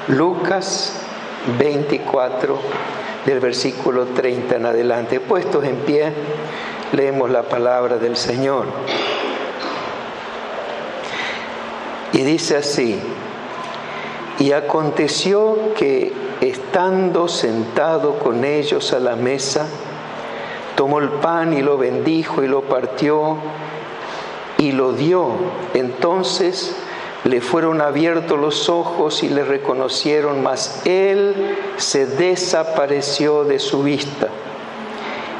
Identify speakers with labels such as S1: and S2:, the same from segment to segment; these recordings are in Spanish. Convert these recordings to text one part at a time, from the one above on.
S1: Lucas 24, del versículo 30 en adelante. Puestos en pie, leemos la palabra del Señor. Y dice así: y aconteció que, estando sentado con ellos a la mesa, tomó el pan y lo bendijo y lo partió y lo dio. Entonces le fueron abiertos los ojos y le reconocieron, mas él se desapareció de su vista.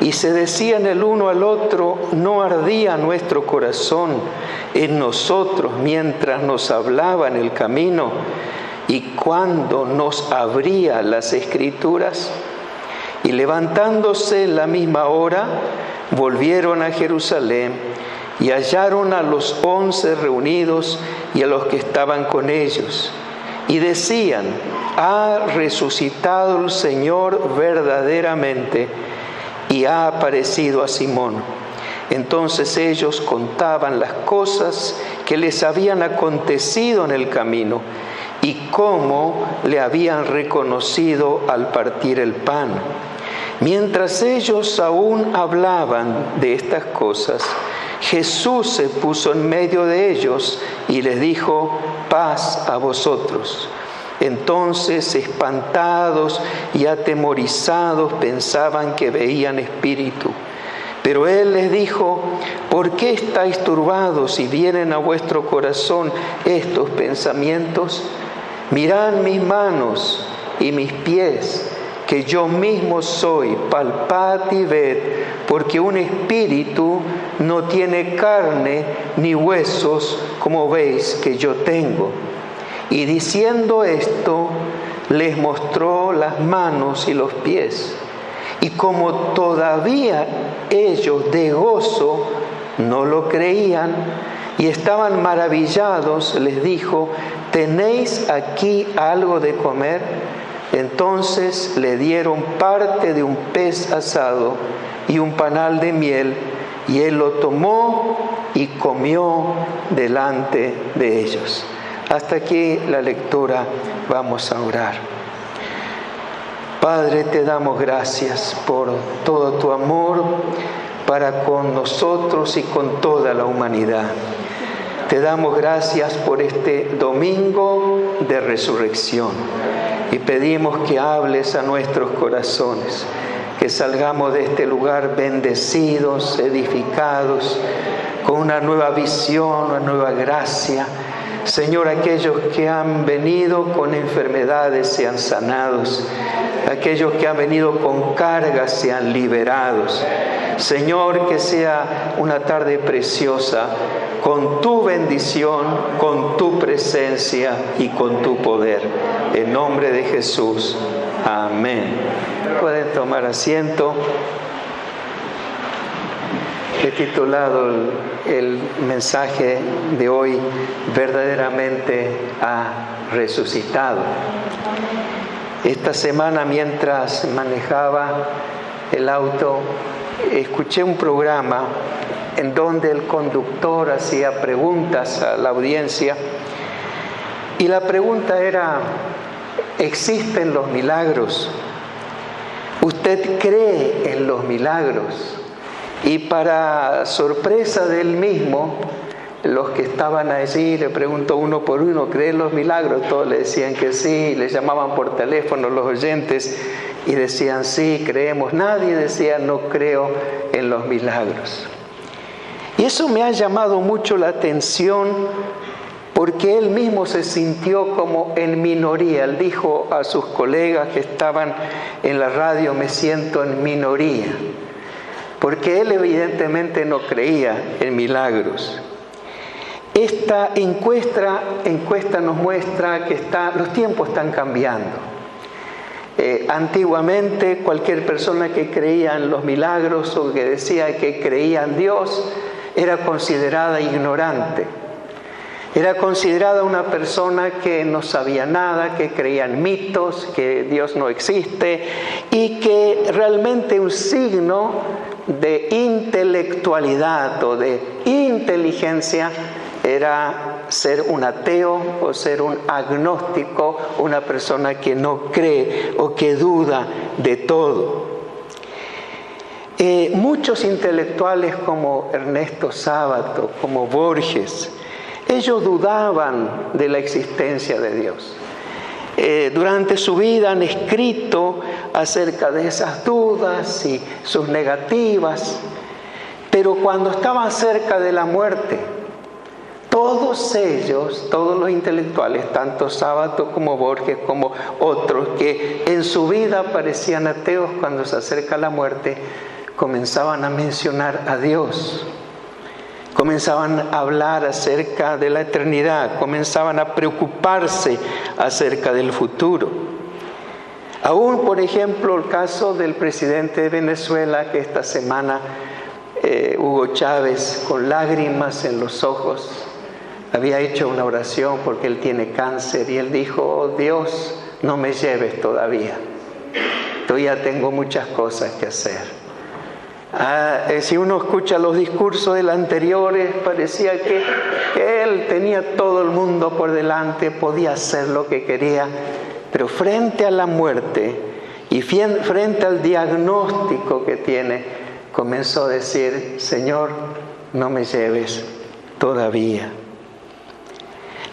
S1: Y se decían el uno al otro: ¿no ardía nuestro corazón en nosotros mientras nos hablaba en el camino y cuando nos abría las Escrituras? Y levantándose en la misma hora, volvieron a Jerusalén y hallaron a los 11 reunidos y a los que estaban con ellos. Y decían: ha resucitado el Señor verdaderamente y ha aparecido a Simón. Entonces ellos contaban las cosas que les habían acontecido en el camino y cómo le habían reconocido al partir el pan. Mientras ellos aún hablaban de estas cosas, Jesús se puso en medio de ellos y les dijo: paz a vosotros. Entonces, espantados y atemorizados, pensaban que veían espíritu. Pero Él les dijo: ¿por qué estáis turbados y vienen a vuestro corazón estos pensamientos? Mirad mis manos y mis pies, que yo mismo soy, palpad y ved, porque un espíritu no tiene carne ni huesos, como veis que yo tengo. Y diciendo esto, les mostró las manos y los pies. Y como todavía ellos de gozo no lo creían y estaban maravillados, les dijo: ¿tenéis aquí algo de comer? Entonces le dieron parte de un pez asado y un panal de miel, y él lo tomó y comió delante de ellos. Hasta aquí la lectura. Vamos a orar. Padre, te damos gracias por todo tu amor para con nosotros y con toda la humanidad. Te damos gracias por este domingo de resurrección y pedimos que hables a nuestros corazones, que salgamos de este lugar bendecidos, edificados, con una nueva visión, una nueva gracia. Señor, aquellos que han venido con enfermedades sean sanados, aquellos que han venido con cargas sean liberados. Señor, que sea una tarde preciosa, con tu bendición, con tu presencia y con tu poder. En nombre de Jesús. Amén. Pueden tomar asiento. He titulado el mensaje de hoy: verdaderamente ha resucitado. Esta semana, mientras manejaba el auto, escuché un programa en donde el conductor hacía preguntas a la audiencia, y la pregunta era: ¿existen los milagros? ¿Usted cree en los milagros? Y para sorpresa de él mismo, los que estaban allí, le preguntó uno por uno: ¿creen los milagros? Todos le decían que sí, le llamaban por teléfono los oyentes y decían: sí, creemos. Nadie decía: no creo en los milagros. Y eso me ha llamado mucho la atención, porque él mismo se sintió como en minoría. Él dijo a sus colegas que estaban en la radio: me siento en minoría, porque él evidentemente no creía en milagros. Esta encuesta nos muestra que los tiempos están cambiando. Antiguamente, cualquier persona que creía en los milagros o que decía que creía en Dios era considerada ignorante. Era considerada una persona que no sabía nada, que creía en mitos, que Dios no existe, y que realmente un signo de intelectualidad o de inteligencia era ser un ateo o ser un agnóstico, una persona que no cree o que duda de todo. Muchos intelectuales como Ernesto Sábato, como Borges, ellos dudaban de la existencia de Dios. Durante su vida han escrito acerca de esas dudas y sus negativas, pero cuando estaban cerca de la muerte, todos ellos, todos los intelectuales, tanto Sábato como Borges como otros, que en su vida parecían ateos, cuando se acerca la muerte, comenzaban a mencionar a Dios. Comenzaban a hablar acerca de la eternidad, comenzaban a preocuparse acerca del futuro. Aún, por ejemplo, el caso del presidente de Venezuela, que esta semana Hugo Chávez, con lágrimas en los ojos, había hecho una oración porque él tiene cáncer y él dijo: oh Dios, no me lleves todavía tengo muchas cosas que hacer. Si uno escucha los discursos de los anteriores, parecía que él tenía todo el mundo por delante, podía hacer lo que quería, pero frente a la muerte y frente al diagnóstico que tiene, comenzó a decir: Señor, no me lleves todavía.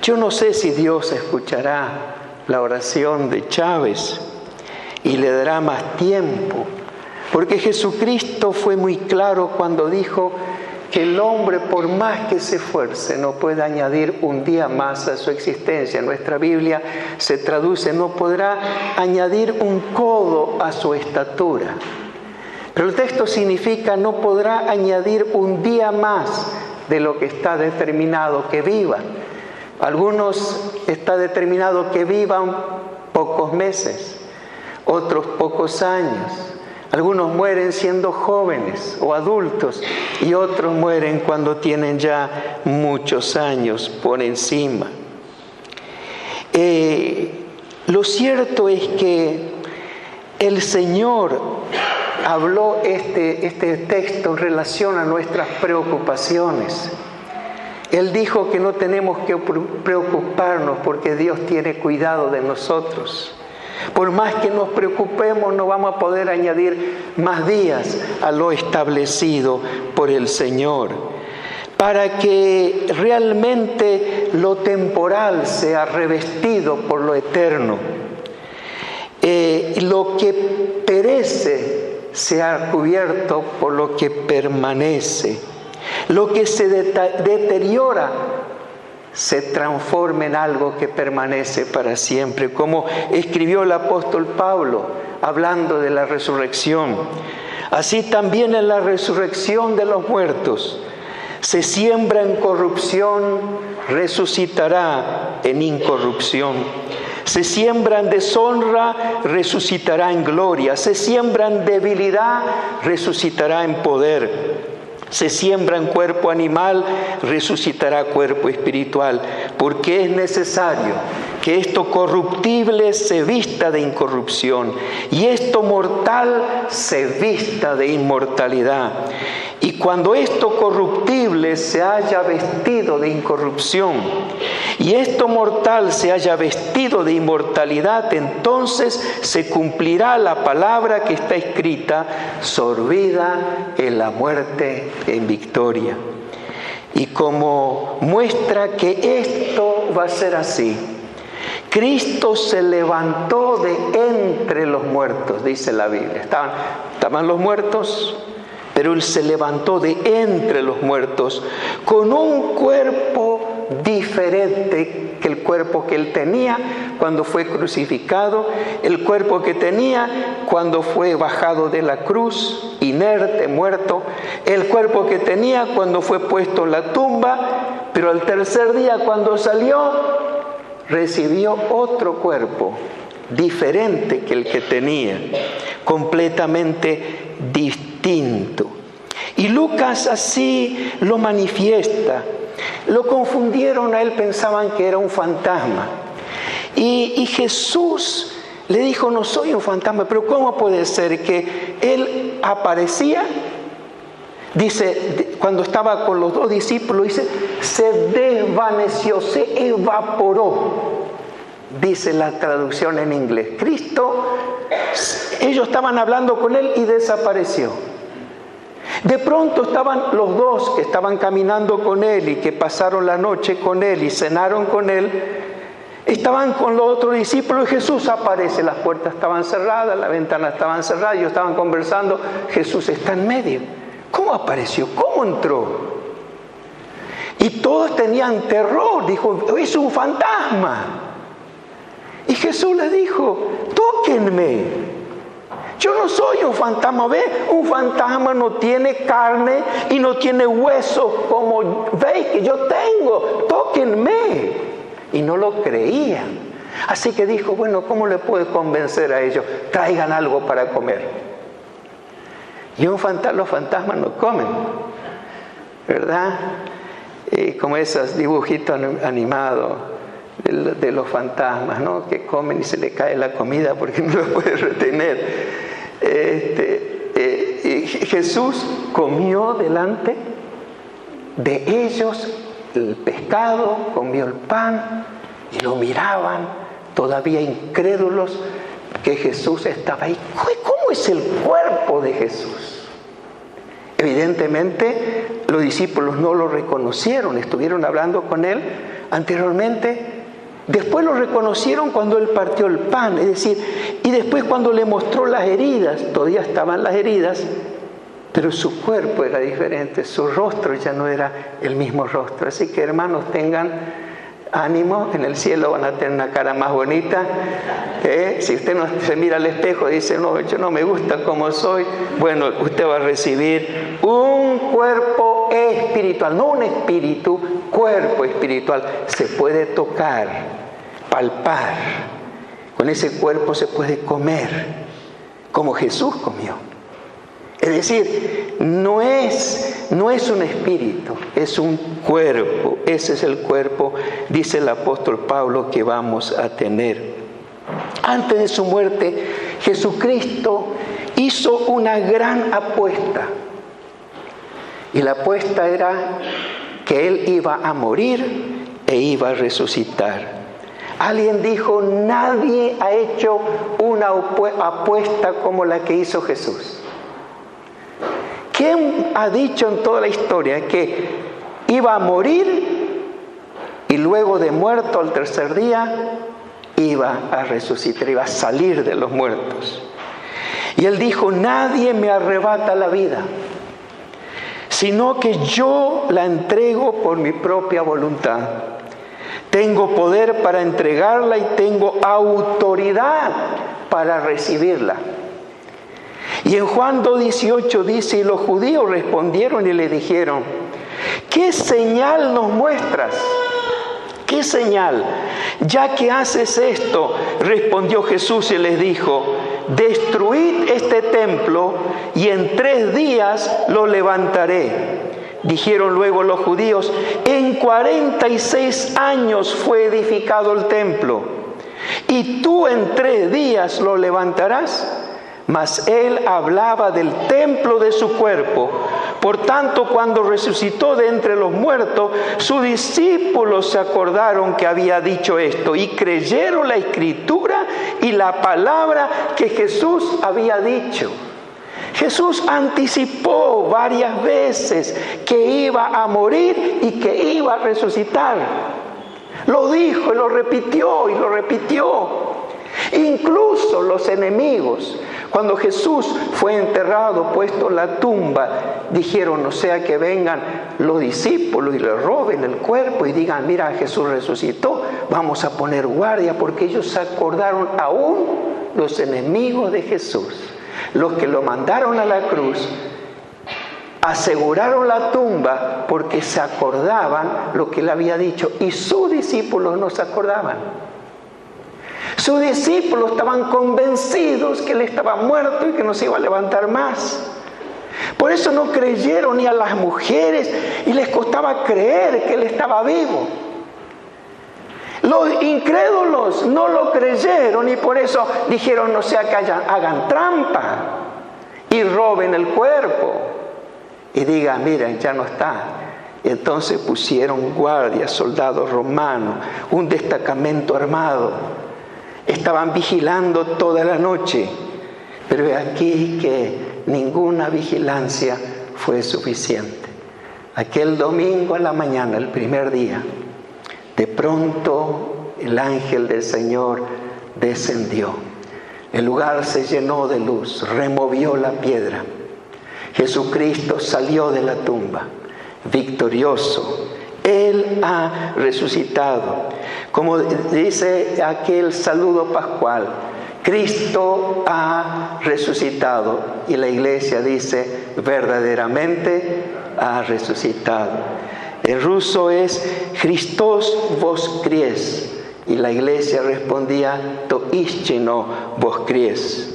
S1: Yo no sé si Dios escuchará la oración de Chávez y le dará más tiempo, porque Jesucristo fue muy claro cuando dijo que el hombre, por más que se esfuerce, no puede añadir un día más a su existencia. En nuestra Biblia se traduce: no podrá añadir un codo a su estatura. Pero el texto significa: no podrá añadir un día más de lo que está determinado que viva. Algunos está determinado que vivan pocos meses, otros pocos años. Algunos mueren siendo jóvenes o adultos y otros mueren cuando tienen ya muchos años por encima. Lo cierto es que el Señor habló este texto en relación a nuestras preocupaciones. Él dijo que no tenemos que preocuparnos porque Dios tiene cuidado de nosotros. Por más que nos preocupemos, no vamos a poder añadir más días a lo establecido por el Señor, para que realmente lo temporal sea revestido por lo eterno. Lo que perece sea cubierto por lo que permanece. Lo que se deteriora se transforma en algo que permanece para siempre, como escribió el apóstol Pablo hablando de la resurrección. Así también en la resurrección de los muertos: se siembra en corrupción, resucitará en incorrupción. Se siembra en deshonra, resucitará en gloria. Se siembra en debilidad, resucitará en poder. Se siembra en cuerpo animal, resucitará cuerpo espiritual, porque es necesario que esto corruptible se vista de incorrupción y esto mortal se vista de inmortalidad. Y cuando esto corruptible se haya vestido de incorrupción y esto mortal se haya vestido de inmortalidad, entonces se cumplirá la palabra que está escrita: sorbida en la muerte en victoria. Y como muestra que esto va a ser así, Cristo se levantó de entre los muertos, dice la Biblia. Estaban los muertos, pero Él se levantó de entre los muertos con un cuerpo diferente que el cuerpo que Él tenía cuando fue crucificado, el cuerpo que tenía cuando fue bajado de la cruz, inerte, muerto, el cuerpo que tenía cuando fue puesto en la tumba, pero al tercer día, cuando salió, recibió otro cuerpo diferente que el que tenía, completamente distinto. Y Lucas así lo manifiesta. Lo confundieron a él, pensaban que era un fantasma. Y Jesús le dijo: no soy un fantasma. Pero ¿cómo puede ser que él aparecía, Dice, cuando estaba con los 2 discípulos, dice, se desvaneció, se evaporó. Dice la traducción en inglés. Cristo, ellos estaban hablando con Él y desapareció. De pronto estaban los 2 que estaban caminando con Él y que pasaron la noche con Él y cenaron con Él. Estaban con los otros discípulos y Jesús aparece. Las puertas estaban cerradas, las ventanas estaban cerradas, ellos estaban conversando. Jesús está en medio. ¿Cómo apareció? ¿Cómo entró? Y todos tenían terror. Dijo, es un fantasma. Y Jesús les dijo, tóquenme. Yo no soy un fantasma. ¿Ve? Un fantasma no tiene carne y no tiene huesos como veis que yo tengo. Tóquenme. Y no lo creían. Así que dijo, bueno, ¿cómo le puedo convencer a ellos? Traigan algo para comer. Y los fantasmas no comen, ¿verdad? Como esos dibujitos animados de los fantasmas, ¿no? Que comen y se le cae la comida porque no lo puede retener. Jesús comió delante de ellos el pescado, comió el pan y lo miraban todavía incrédulos que Jesús estaba ahí. ¿Cómo es el cuerpo de Jesús? Evidentemente los discípulos no lo reconocieron, estuvieron hablando con Él anteriormente. Después lo reconocieron cuando Él partió el pan, es decir, y después cuando le mostró las heridas, todavía estaban las heridas, pero su cuerpo era diferente, su rostro ya no era el mismo rostro. Así que hermanos, tengan ánimo, en el cielo van a tener una cara más bonita. Si usted no se mira al espejo y dice, no, yo no me gusta como soy, bueno, usted va a recibir un cuerpo espiritual, no un espíritu, cuerpo espiritual. Se puede tocar, palpar, con ese cuerpo se puede comer, como Jesús comió. Es decir, no es un espíritu, es un cuerpo. Ese es el cuerpo, dice el apóstol Pablo, que vamos a tener. Antes de su muerte, Jesucristo hizo una gran apuesta. Y la apuesta era que Él iba a morir e iba a resucitar. Alguien dijo, nadie ha hecho una apuesta como la que hizo Jesús. ¿Quién ha dicho en toda la historia que iba a morir y luego de muerto al tercer día iba a resucitar, iba a salir de los muertos? Y Él dijo, nadie me arrebata la vida, sino que yo la entrego por mi propia voluntad. Tengo poder para entregarla y tengo autoridad para recibirla. Y en Juan 2:18 dice, y los judíos respondieron y le dijeron, ¿qué señal nos muestras? ¿Qué señal? Ya que haces esto, respondió Jesús y les dijo, destruid este templo y en 3 días lo levantaré. Dijeron luego los judíos, en 46 años fue edificado el templo, y tú en 3 días lo levantarás. Mas Él hablaba del templo de su cuerpo. Por tanto, cuando resucitó de entre los muertos, sus discípulos se acordaron que había dicho esto y creyeron la Escritura y la palabra que Jesús había dicho. Jesús anticipó varias veces que iba a morir y que iba a resucitar. Lo dijo y lo repitió y lo repitió. Incluso los enemigos, cuando Jesús fue enterrado, puesto en la tumba, dijeron, no sea que vengan los discípulos y le roben el cuerpo y digan, mira, Jesús resucitó, vamos a poner guardia, porque ellos se acordaron, aún los enemigos de Jesús, los que lo mandaron a la cruz, aseguraron la tumba porque se acordaban lo que él había dicho, y sus discípulos no se acordaban. Sus discípulos estaban convencidos que él estaba muerto y que no se iba a levantar más. Por eso no creyeron ni a las mujeres y les costaba creer que él estaba vivo. Los incrédulos no lo creyeron y por eso dijeron, no sea que hagan trampa y roben el cuerpo. y diga, miren, ya no está. Entonces pusieron guardias, soldados romanos, un destacamento armado. Estaban vigilando toda la noche, pero aquí que ninguna vigilancia fue suficiente. Aquel domingo a la mañana, el primer día, de pronto el ángel del Señor descendió. El lugar se llenó de luz, removió la piedra. Jesucristo salió de la tumba, victorioso. Él ha resucitado. Como dice aquel saludo pascual, Cristo ha resucitado. Y la iglesia dice, verdaderamente ha resucitado. En ruso es Christos voskries. Y la iglesia respondía, to istino voskries.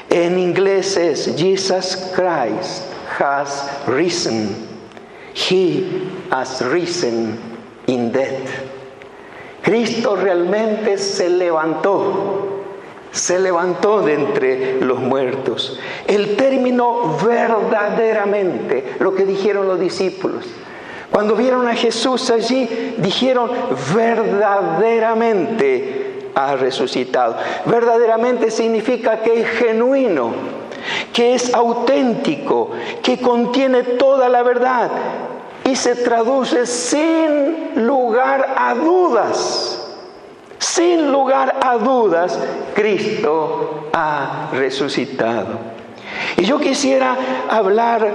S1: En inglés es Jesus Christ has risen. He has risen in death. Cristo realmente se levantó de entre los muertos. El término verdaderamente, lo que dijeron los discípulos. Cuando vieron a Jesús allí, dijeron verdaderamente ha resucitado. Verdaderamente significa que es genuino, que es auténtico, que contiene toda la verdad y se traduce sin lugar a dudas. Sin lugar a dudas, Cristo ha resucitado. Y yo quisiera hablar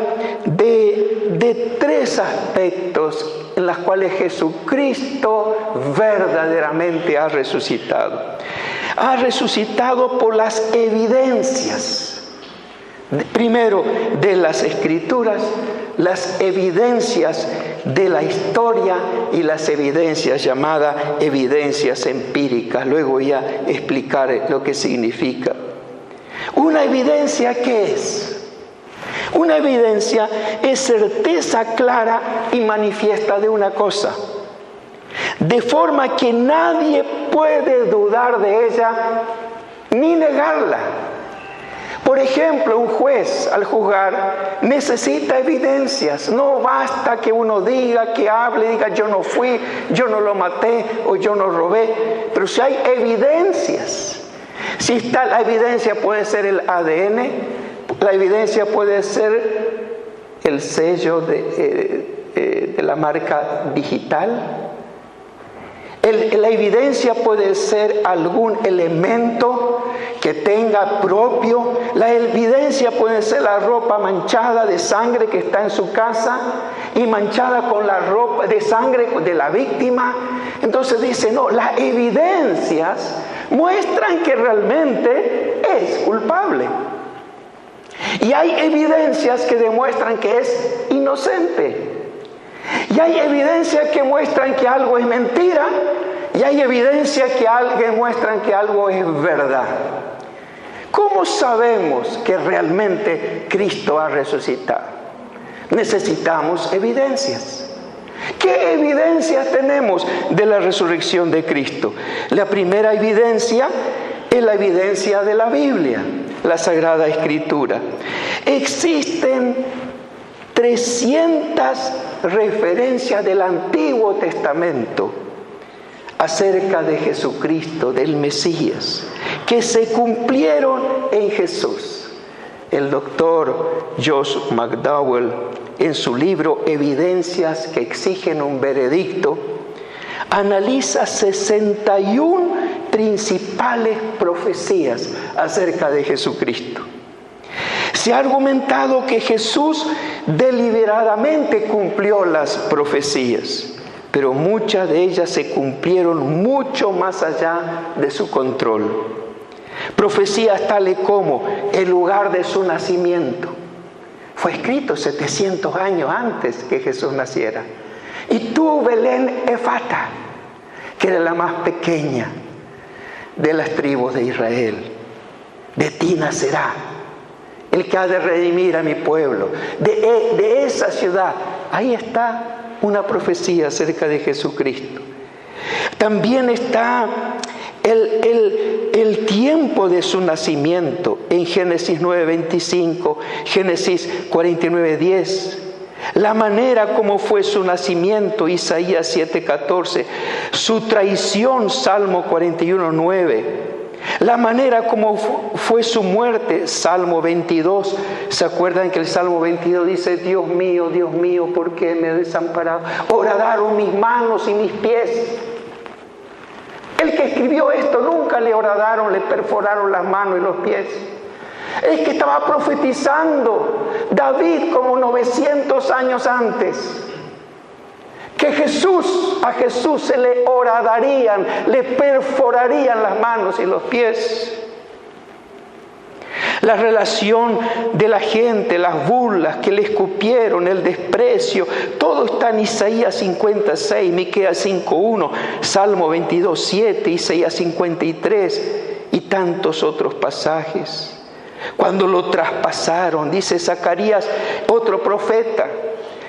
S1: de tres aspectos en los cuales Jesucristo verdaderamente ha resucitado. Ha resucitado por las evidencias. Primero, de las Escrituras, las evidencias de la historia y las evidencias llamadas evidencias empíricas. Luego voy a explicar lo que significa. ¿Una evidencia qué es? Una evidencia es certeza clara y manifiesta de una cosa, de forma que nadie puede dudar de ella ni negarla. Por ejemplo, un juez al juzgar necesita evidencias. No basta que uno diga, que hable, diga yo no fui, yo no lo maté o yo no robé. Pero si hay evidencias, si está la evidencia, puede ser el ADN, la evidencia puede ser el sello de la marca digital. La evidencia puede ser algún elemento que tenga propio. La evidencia puede ser la ropa manchada de sangre que está en su casa y manchada con la ropa de sangre de la víctima. Entonces dice, no, las evidencias muestran que realmente es culpable. Y hay evidencias que demuestran que es inocente. Y hay evidencias que muestran que algo es mentira. Y hay evidencias que muestran que algo es verdad. ¿Cómo sabemos que realmente Cristo ha resucitado? Necesitamos evidencias. ¿Qué evidencias tenemos de la resurrección de Cristo? La primera evidencia es la evidencia de la Biblia, la Sagrada Escritura. Existen 300 referencias del Antiguo Testamento acerca de Jesucristo, del Mesías, que se cumplieron en Jesús. El doctor Josh McDowell, en su libro Evidencias que exigen un veredicto, analiza 61 principales profecías acerca de Jesucristo. Se ha argumentado que Jesús deliberadamente cumplió las profecías, pero muchas de ellas se cumplieron mucho más allá de su control. Profecías tales como el lugar de su nacimiento. Fue escrito 700 años antes que Jesús naciera. Y tú, Belén Efata, que eres la más pequeña de las tribus de Israel, de ti nacerá el que ha de redimir a mi pueblo. De esa ciudad, ahí está una profecía acerca de Jesucristo. También está el tiempo de su nacimiento en Génesis 9:25, Génesis 49:10, La manera como fue su nacimiento, Isaías 7:14. Su traición, Salmo 41:9. La manera como fue su muerte, Salmo 22. ¿Se acuerdan que el Salmo 22 dice: Dios mío, ¿por qué me has desamparado? Horadaron mis manos y mis pies. El que escribió esto nunca le horadaron, le perforaron las manos y los pies. Es que estaba profetizando David como 900 años antes. Que a Jesús se le horadarían, le perforarían las manos y los pies. La relación de la gente, las burlas que le escupieron, el desprecio, todo está en Isaías 56, Miqueas 5:1, Salmo 22:7, Isaías 53 y tantos otros pasajes. Cuando lo traspasaron, dice Zacarías, otro profeta,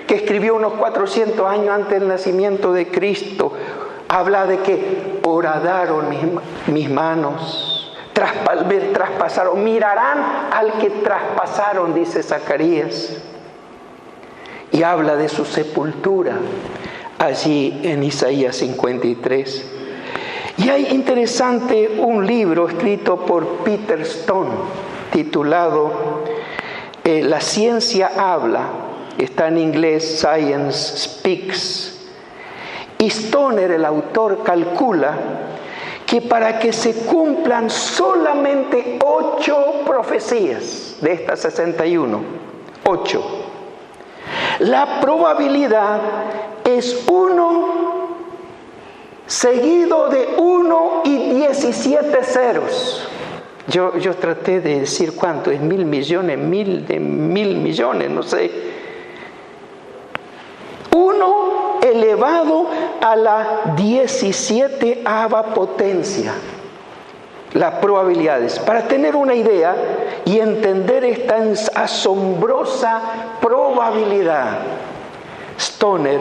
S1: que escribió unos 400 años antes del nacimiento de Cristo, habla de que horadaron mis manos, traspasaron, mirarán al que traspasaron, dice Zacarías. Y habla de su sepultura allí en Isaías 53. Y hay interesante un libro escrito por Peter Stone, titulado La ciencia habla. Está en inglés, Science Speaks. Y Stoner, el autor, calcula que para que se cumplan solamente 8 profecías de estas 61, 8, la probabilidad es 1 seguido de 1 y 17 ceros. Yo traté de decir cuánto es 1.000 millones, 1.000 millones, no sé. 1 elevado a la 17ª potencia. Las probabilidades. Para tener una idea y entender esta asombrosa probabilidad, Stoner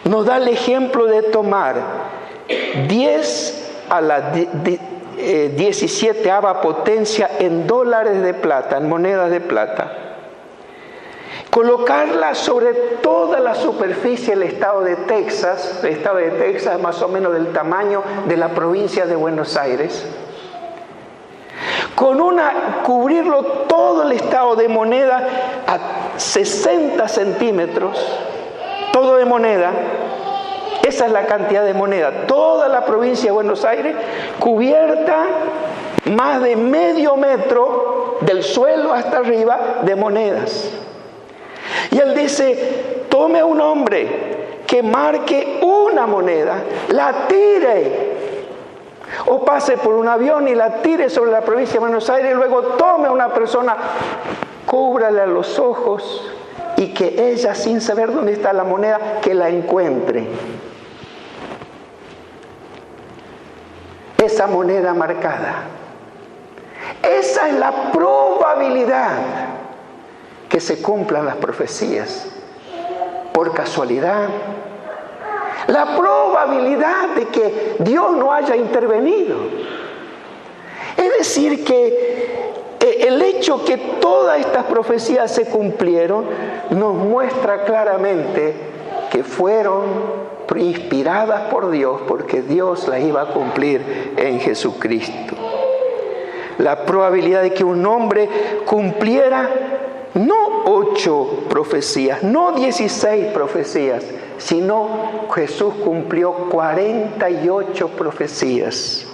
S1: nos da el ejemplo de tomar 10 a la 17ª potencia en dólares de plata, en monedas de plata. Colocarla sobre toda la superficie del estado de Texas. El estado de Texas es más o menos del tamaño de la provincia de Buenos Aires. Cubrirlo todo el estado de moneda a 60 centímetros, todo de moneda. Esa es la cantidad de moneda. Toda la provincia de Buenos Aires cubierta más de medio metro del suelo hasta arriba de monedas. Y él dice: tome a un hombre que marque una moneda, la tire, o pase por un avión y la tire sobre la provincia de Buenos Aires, y luego tome a una persona, cúbrale los ojos, y que ella, sin saber dónde está la moneda, que la encuentre. Esa moneda marcada. Esa es la probabilidad que se cumplan las profecías. Por casualidad. La probabilidad de que Dios no haya intervenido. Es decir, que el hecho que todas estas profecías se cumplieron nos muestra claramente que fueron inspiradas por Dios, porque Dios las iba a cumplir en Jesucristo. La probabilidad de que un hombre cumpliera no 8 profecías, no 16 profecías, sino Jesús cumplió 48 profecías.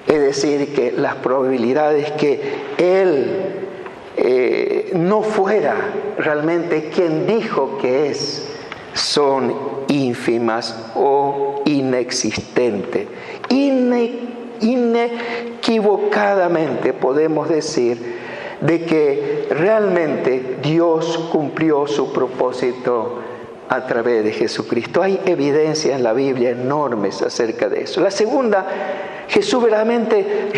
S1: Es decir, que las probabilidades que Él no fuera realmente quien dijo que es, son ínfimas o inexistentes. Inequivocadamente podemos decir de que realmente Dios cumplió su propósito a través de Jesucristo. Hay evidencias en la Biblia enormes acerca de eso. La segunda, Jesús verdaderamente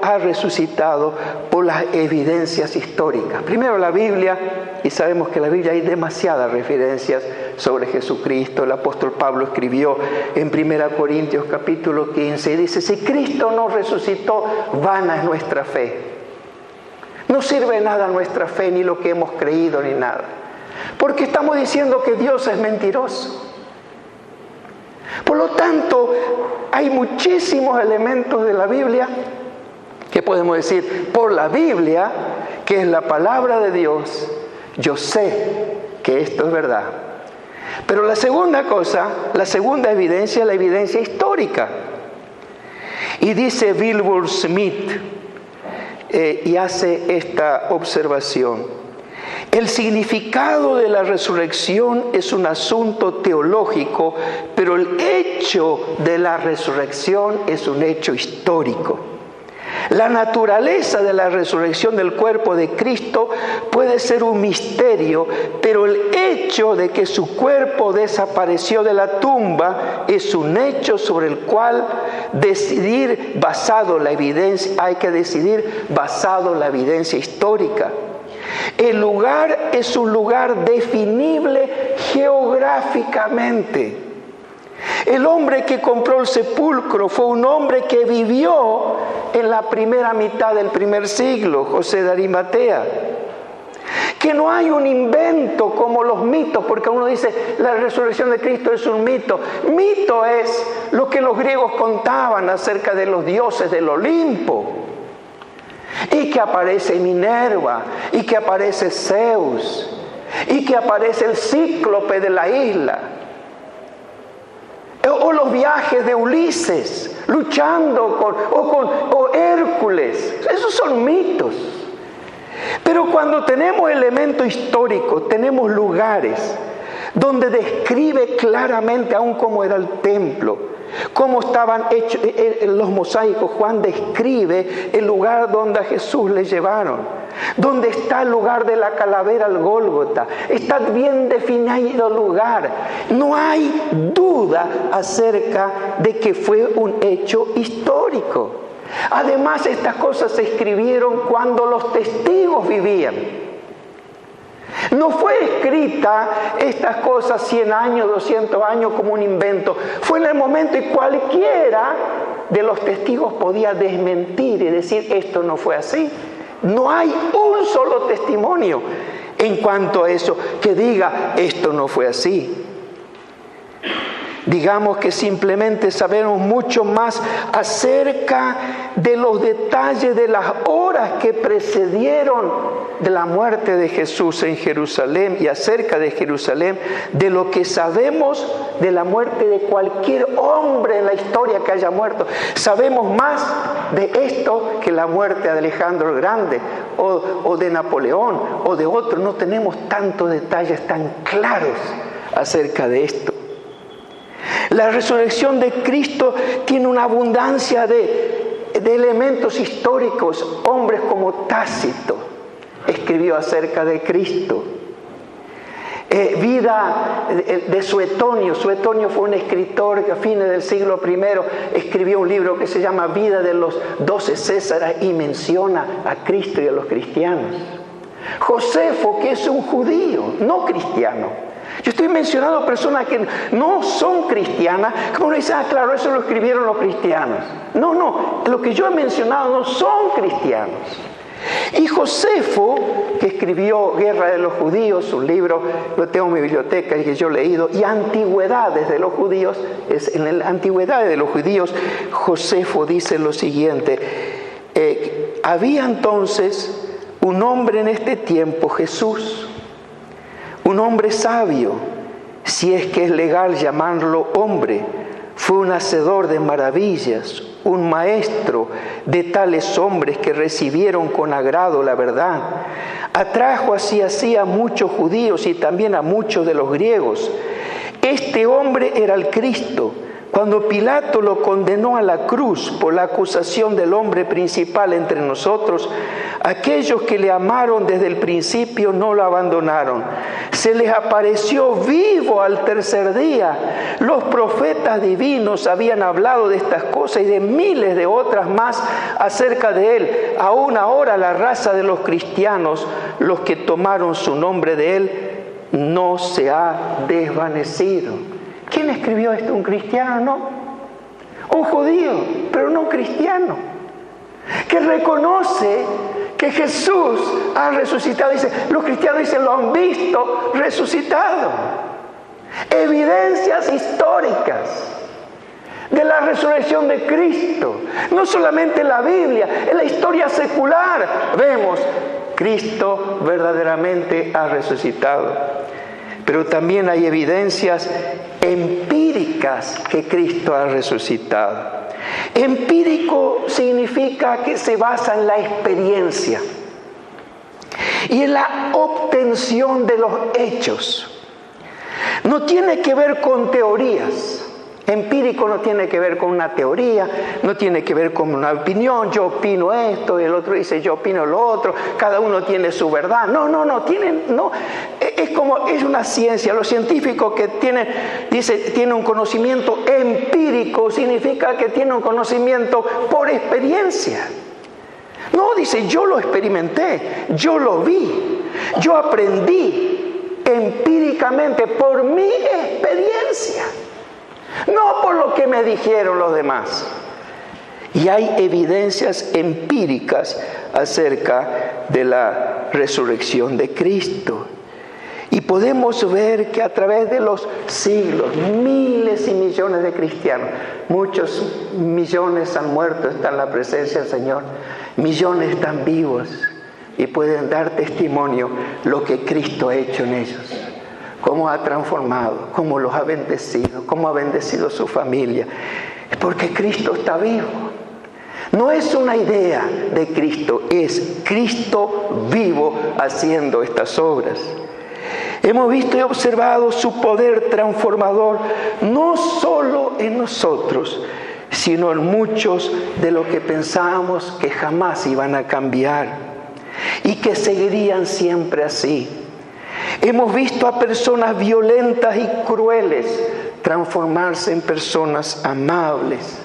S1: ha resucitado por las evidencias históricas. Primero la Biblia, y sabemos que en la Biblia hay demasiadas referencias sobre Jesucristo. El apóstol Pablo escribió en 1 Corintios capítulo 15, y dice: si Cristo no resucitó, vana es nuestra fe. No sirve nada nuestra fe, ni lo que hemos creído, ni nada. porque estamos diciendo que Dios es mentiroso. Por lo tanto, hay muchísimos elementos de la Biblia que podemos decir, por la Biblia, que es la palabra de Dios, yo sé que esto es verdad. Pero la segunda cosa, la segunda evidencia es la evidencia histórica. Y dice Wilbur Smith, y hace esta observación: el significado de la resurrección es un asunto teológico, pero el hecho de la resurrección es un hecho histórico. La naturaleza de la resurrección del cuerpo de Cristo puede ser un misterio, pero el hecho de que su cuerpo desapareció de la tumba es un hecho sobre el cual decidir basado en la evidencia, hay que decidir basado en la evidencia histórica. El lugar es un lugar definible geográficamente. El hombre que compró el sepulcro fue un hombre que vivió en la primera mitad del primer siglo, José de Arimatea. Que no hay un invento como los mitos, porque uno dice la resurrección de Cristo es un mito. Mito es lo que los griegos contaban acerca de los dioses del Olimpo. Y que aparece Minerva, y que aparece Zeus, y que aparece el cíclope de la isla. O los viajes de Ulises, luchando o Hércules. Esos son mitos. Pero cuando tenemos elementos históricos, tenemos lugares donde describe claramente aún cómo era el templo, cómo estaban hechos los mosaicos. Juan describe el lugar donde a Jesús le llevaron, donde está el lugar de la calavera, el Gólgota. Está bien definido el lugar. No hay duda acerca de que fue un hecho histórico. Además, estas cosas se escribieron cuando los testigos vivían. No fue escrita estas cosas 100 años, 200 años como un invento. Fue en el momento en cualquiera de los testigos podía desmentir y decir esto no fue así. No hay un solo testimonio en cuanto a eso que diga esto no fue así. Digamos que simplemente sabemos mucho más acerca de los detalles de las horas que precedieron de la muerte de Jesús en Jerusalén y acerca de Jerusalén, de lo que sabemos de la muerte de cualquier hombre en la historia que haya muerto. Sabemos más de esto que la muerte de Alejandro el Grande o de Napoleón o de otros. No tenemos tantos detalles tan claros acerca de esto. La resurrección de Cristo tiene una abundancia de elementos históricos. Hombres como Tácito escribió acerca de Cristo. Vida de Suetonio. Suetonio fue un escritor que a fines del siglo I escribió un libro que se llama Vida de los 12 Césares y menciona a Cristo y a los cristianos. Josefo, que es un judío, no cristiano. Yo estoy mencionando personas que no son cristianas, como uno dice, claro, eso lo escribieron los cristianos. No, lo que yo he mencionado no son cristianos. Y Josefo, que escribió Guerra de los Judíos, un libro, lo tengo en mi biblioteca y que yo he leído, y Antigüedades de los Judíos, en la Antigüedades de los Judíos, Josefo dice lo siguiente: había entonces un hombre en este tiempo, Jesús, un hombre sabio, si es que es legal llamarlo hombre, fue un hacedor de maravillas, un maestro de tales hombres que recibieron con agrado la verdad. Atrajo así a muchos judíos y también a muchos de los griegos. Este hombre era el Cristo. Cuando Pilato lo condenó a la cruz por la acusación del hombre principal entre nosotros, aquellos que le amaron desde el principio no lo abandonaron. Se les apareció vivo al tercer día. Los profetas divinos habían hablado de estas cosas y de miles de otras más acerca de él. Aún ahora la raza de los cristianos, los que tomaron su nombre de él, no se ha desvanecido. ¿Quién escribió esto? ¿Un cristiano? No. Un judío, pero no cristiano. Que reconoce que Jesús ha resucitado. Dice, los cristianos dicen, lo han visto resucitado. Evidencias históricas de la resurrección de Cristo. No solamente en la Biblia, en la historia secular vemos, Cristo verdaderamente ha resucitado. Pero también hay evidencias empíricas que Cristo ha resucitado. Empírico significa que se basa en la experiencia y en la obtención de los hechos. No tiene que ver con teorías. Empírico no tiene que ver con una teoría, no tiene que ver con una opinión. Yo opino esto, el otro dice yo opino lo otro. Cada uno tiene su verdad. No. Es una ciencia. Los científicos que tienen un conocimiento empírico significa que tienen un conocimiento por experiencia. No, dice, yo lo experimenté, yo lo vi, yo aprendí empíricamente por mi experiencia. No por lo que me dijeron los demás. Y hay evidencias empíricas acerca de la resurrección de Cristo. Y podemos ver que a través de los siglos, miles y millones de cristianos, muchos millones han muerto, están en la presencia del Señor, millones están vivos y pueden dar testimonio lo que Cristo ha hecho en ellos. Cómo ha transformado, cómo los ha bendecido, cómo ha bendecido su familia. Es porque Cristo está vivo. No es una idea de Cristo, es Cristo vivo haciendo estas obras. Hemos visto y observado su poder transformador, no solo en nosotros, sino en muchos de los que pensábamos que jamás iban a cambiar y que seguirían siempre así. Hemos visto a personas violentas y crueles transformarse en personas amables,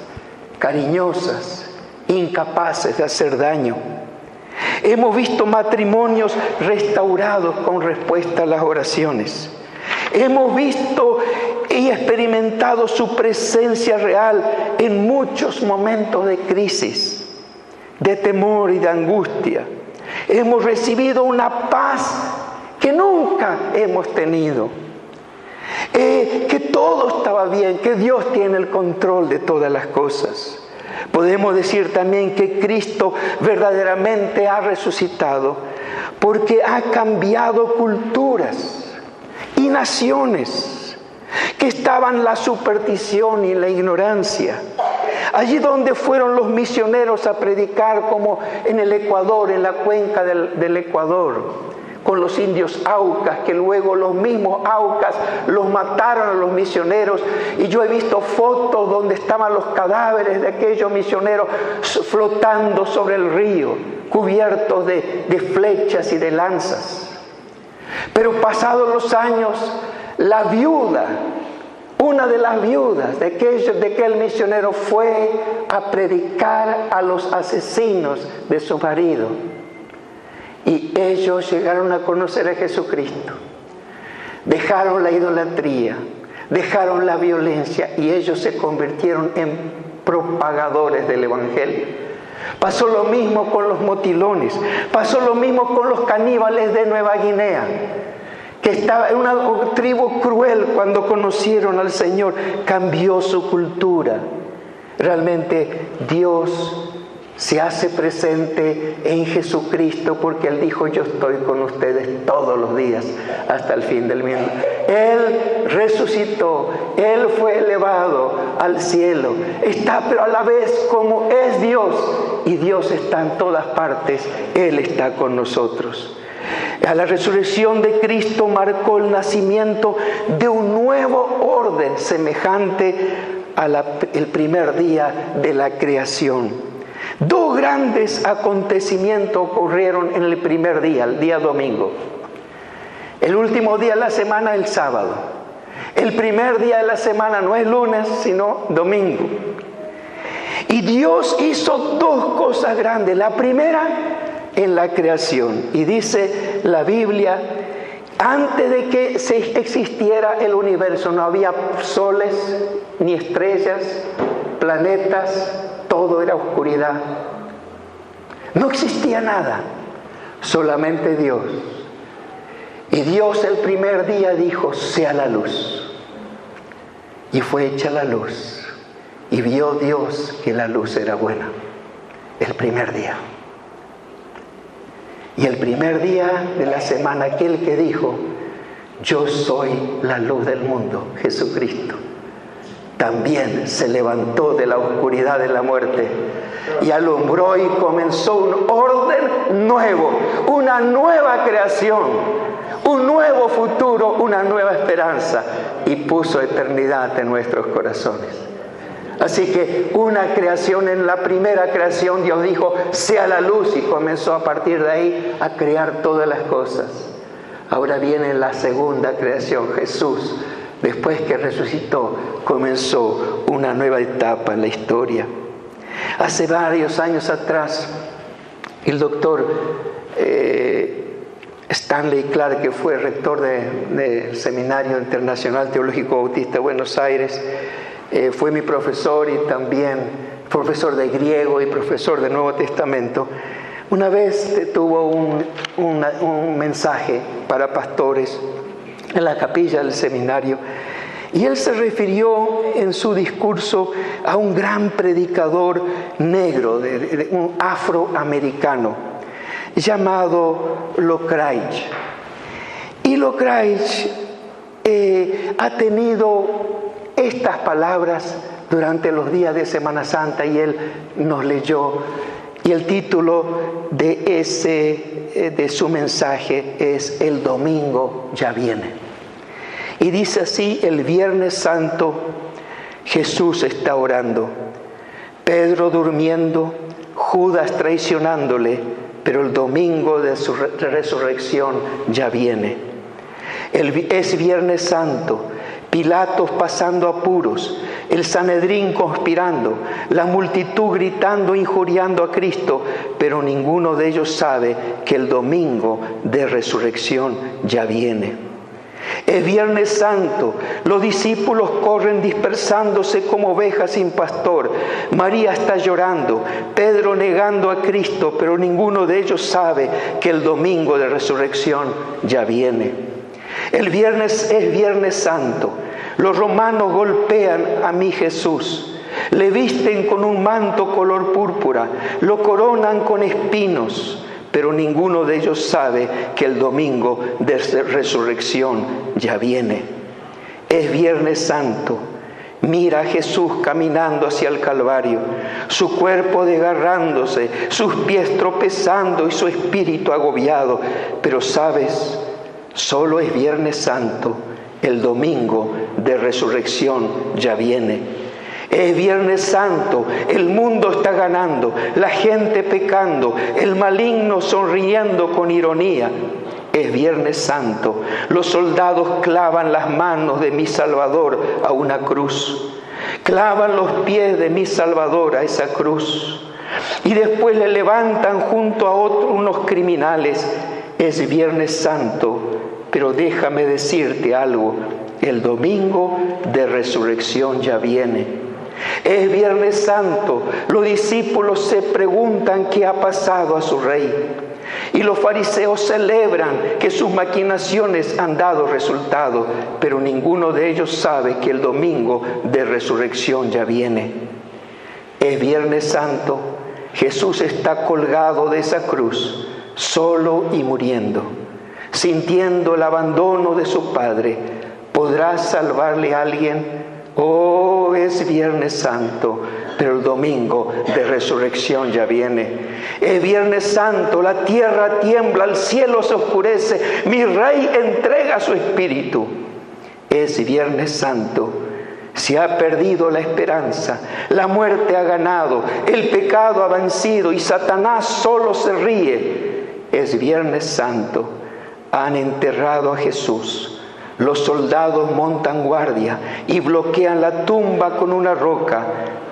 S1: cariñosas, incapaces de hacer daño. Hemos visto matrimonios restaurados con respuesta a las oraciones. Hemos visto y experimentado su presencia real en muchos momentos de crisis, de temor y de angustia. Hemos recibido una paz que nunca hemos tenido, que todo estaba bien, que Dios tiene el control de todas las cosas. Podemos decir también que Cristo verdaderamente ha resucitado porque ha cambiado culturas y naciones que estaban en la superstición y la ignorancia. Allí donde fueron los misioneros a predicar, como en el Ecuador, en la cuenca del Ecuador, con los indios aucas, que luego los mismos aucas los mataron a los misioneros. Y yo he visto fotos donde estaban los cadáveres de aquellos misioneros flotando sobre el río, cubiertos de flechas y de lanzas. Pero pasados los años, la viuda, una de las viudas de aquel misionero, fue a predicar a los asesinos de su marido. Y ellos llegaron a conocer a Jesucristo. Dejaron la idolatría, dejaron la violencia y ellos se convirtieron en propagadores del Evangelio. Pasó lo mismo con los motilones, pasó lo mismo con los caníbales de Nueva Guinea, que estaba en una tribu cruel. Cuando conocieron al Señor, cambió su cultura. Realmente Dios se hace presente en Jesucristo, porque Él dijo: yo estoy con ustedes todos los días hasta el fin del mundo. Él resucitó, Él fue elevado al cielo, está, pero a la vez, como es Dios y Dios está en todas partes, Él está con nosotros. A la resurrección de Cristo marcó el nacimiento de un nuevo orden semejante al primer día de la creación. Dos grandes acontecimientos ocurrieron en el primer día, el día domingo. El último día de la semana, el sábado. El primer día de la semana no es lunes, sino domingo. Y Dios hizo dos cosas grandes. La primera, en la creación. Y dice la Biblia, antes de que se existiera el universo, no había soles, ni estrellas, planetas, todo era oscuridad. No existía nada. solamente Dios. Y Dios el primer día dijo, sea la luz. Y fue hecha la luz. Y vio Dios que la luz era buena. El primer día. Y el primer día de la semana, aquel que dijo, yo soy la luz del mundo, Jesucristo, también se levantó de la oscuridad de la muerte y alumbró y comenzó un orden nuevo, una nueva creación, un nuevo futuro, una nueva esperanza, y puso eternidad en nuestros corazones. Así que una creación, en la primera creación Dios dijo, sea la luz, y comenzó a partir de ahí a crear todas las cosas. Ahora viene la segunda creación, Jesús, después que resucitó, comenzó una nueva etapa en la historia. Hace varios años atrás, el doctor Stanley Clark, que fue rector del Seminario Internacional Teológico Bautista de Buenos Aires, fue mi profesor y también profesor de griego y profesor del Nuevo Testamento. Una vez tuvo un mensaje para pastores en la capilla del seminario, y él se refirió en su discurso a un gran predicador negro, un afroamericano, llamado Locraig. Y Locraig ha tenido estas palabras durante los días de Semana Santa, y él nos leyó, y el título de su mensaje es El domingo ya viene. Y dice así: el Viernes Santo Jesús está orando, Pedro durmiendo, Judas traicionándole, pero el domingo de su resurrección ya viene. Es Viernes Santo, Pilatos pasando apuros, el Sanedrín conspirando, la multitud gritando, injuriando a Cristo, pero ninguno de ellos sabe que el domingo de resurrección ya viene. Es Viernes Santo, los discípulos corren dispersándose como ovejas sin pastor. María está llorando, Pedro negando a Cristo, pero ninguno de ellos sabe que el domingo de resurrección ya viene. Es Viernes Santo, los romanos golpean a mi Jesús, le visten con un manto color púrpura, lo coronan con espinos, pero ninguno de ellos sabe que el domingo de resurrección ya viene. Es Viernes Santo, mira a Jesús caminando hacia el Calvario, su cuerpo desgarrándose, sus pies tropezando y su espíritu agobiado, pero sabes, solo es Viernes Santo, el domingo de resurrección ya viene. Es Viernes Santo, el mundo está ganando, la gente pecando, el maligno sonriendo con ironía. Es Viernes Santo, los soldados clavan las manos de mi Salvador a una cruz, clavan los pies de mi Salvador a esa cruz, y después le levantan junto a unos criminales. Es Viernes Santo, pero déjame decirte algo, el domingo de resurrección ya viene. Es Viernes Santo, los discípulos se preguntan qué ha pasado a su rey, y los fariseos celebran que sus maquinaciones han dado resultado, pero ninguno de ellos sabe que el domingo de resurrección ya viene. Es Viernes Santo, Jesús está colgado de esa cruz, solo y muriendo, sintiendo el abandono de su Padre. ¿Podrá salvarle a alguien? Oh, es Viernes Santo, pero el domingo de resurrección ya viene. Es Viernes Santo, la tierra tiembla, el cielo se oscurece, mi Rey entrega su espíritu. Es Viernes Santo, se ha perdido la esperanza, la muerte ha ganado, el pecado ha vencido y Satanás solo se ríe. Es Viernes Santo, han enterrado a Jesús. Los soldados montan guardia y bloquean la tumba con una roca,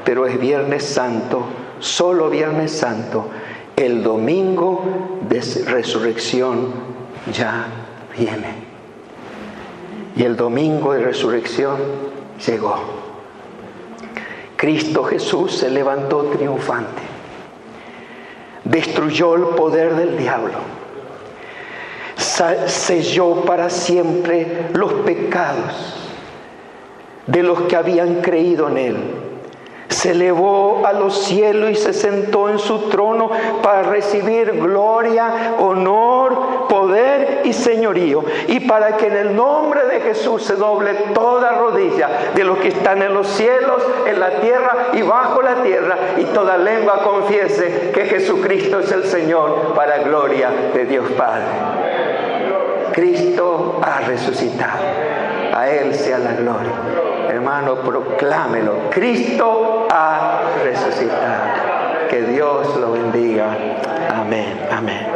S1: pero es Viernes Santo, solo Viernes Santo, el domingo de resurrección ya viene. Y el domingo de resurrección llegó. Cristo Jesús se levantó triunfante, destruyó el poder del diablo, selló para siempre los pecados de los que habían creído en Él. Se elevó a los cielos y se sentó en su trono para recibir gloria, honor, poder y señorío. Y para que en el nombre de Jesús se doble toda rodilla de los que están en los cielos, en la tierra y bajo la tierra. Y toda lengua confiese que Jesucristo es el Señor, para gloria de Dios Padre. Cristo ha resucitado. A Él sea la gloria. Hermano, proclámelo. Cristo ha resucitado. Que Dios lo bendiga. Amén, amén.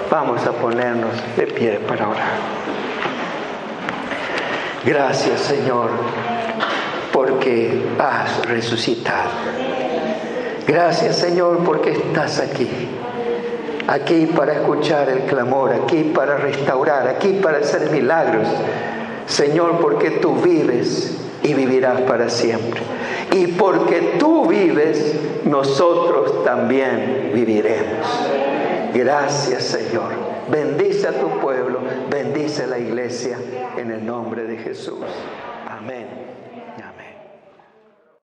S1: Vamos a ponernos de pie para orar. Gracias, Señor, porque has resucitado. Gracias, Señor, porque estás aquí. Aquí para escuchar el clamor, aquí para restaurar, aquí para hacer milagros. Señor, porque tú vives y vivirás para siempre. Y porque tú vives, nosotros también viviremos. Gracias, Señor. Bendice a tu pueblo, bendice a la iglesia en el nombre de Jesús. Amén. Amén.